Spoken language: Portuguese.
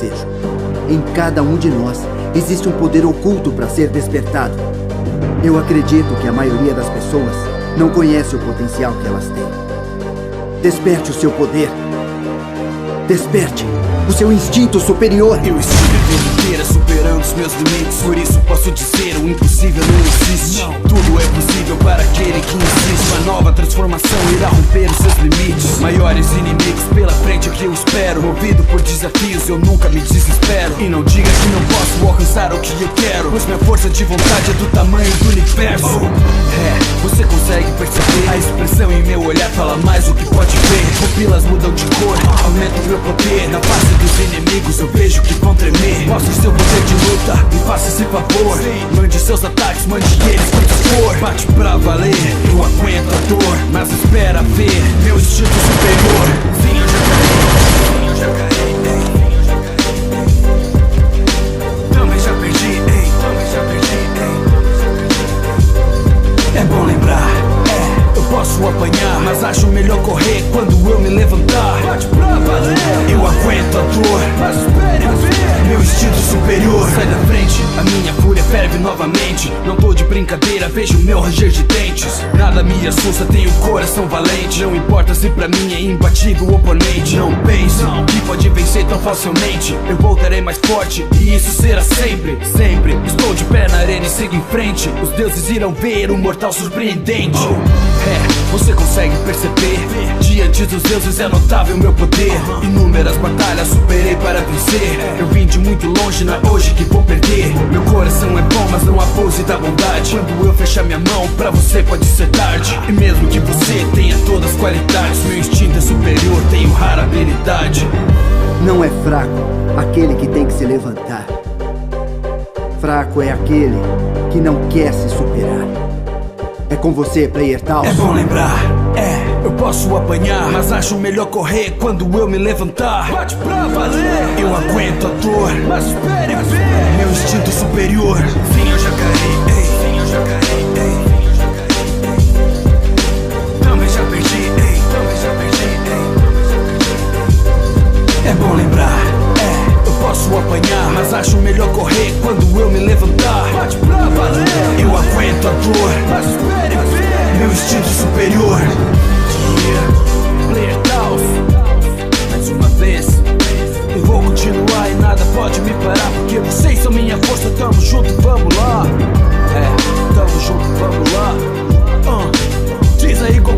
desejo. Em cada um de nós existe um poder oculto para ser despertado. Eu acredito que a maioria das pessoas não conhece o potencial que elas têm. Desperte o seu poder. Desperte o seu instinto superior. Eu estive a vida inteira superando os meus limites. Por isso posso dizer, o impossível não existe. Tudo é possível para aquele que insiste. Uma nova transformação irá romper os seus limites. Maiores inimigos pela frente é que eu espero. Movido por desafios eu nunca me desespero. E não diga que não posso alcançar o que eu quero, pois minha força de vontade é do tamanho do universo. Você consegue perceber? A expressão em meu olhar fala mais do que pode ver. Pupilas mudam de cor, aumenta o meu poder. Na face dos inimigos eu vejo que vão tremer. Mostre seu poder de luta, me faça esse favor. Mande seus ataques, mande eles com dispor. Bate pra valer, eu aguento a dor, mas espera ver meu instinto superior. Sim, eu já caí, sim, eu já caí, também já perdi, também já perdi, É bom lembrar, eu posso apanhar, mas acho melhor correr quando eu me levantar. Bate pra valer, eu aguento a dor, mas espere ver meu instinto superior. Sai da frente, a minha fúria ferve novamente. Não tô de brincadeira, vejo meu ranger de dentes. Nada me assusta, tenho coração valente. Não importa se pra mim é imbatível o oponente. Não pense que pode vencer tão facilmente. Eu voltarei mais forte e isso será sempre, sempre. Estou de pé na arena e sigo em frente. Os deuses irão ver um mortal surpreendente. Você consegue perceber? Diante dos deuses é notável meu poder. Inúmeras batalhas superei para vencer. Eu vim de muito longe, não é hoje que vou perder. Meu coração é bom, mas não abuse da bondade. Quando eu fechar minha mão, pra você pode ser tarde. E mesmo que você tenha todas as qualidades, meu instinto é superior, tenho rara habilidade. Não é fraco aquele que tem que se levantar. Fraco é aquele que não quer se superar. É com você, Player Taos. É bom lembrar, eu posso apanhar, mas acho melhor correr quando eu me levantar. Bate pra valer, eu aguento a dor, mas espere ver meu instinto superior. Sim, eu já caí, sim, eu já caí, também já perdi, também já perdi, É bom lembrar, eu posso apanhar, mas acho melhor correr quando eu me levantar. Bate pra valer, eu aguento a dor, mas espere ver meu instinto superior. Player Taos, mais uma vez. Eu vou continuar e nada pode me parar, porque vocês são minha força. Tamo junto, vamos lá. Tamo junto, vamos lá. Diz aí, Goku.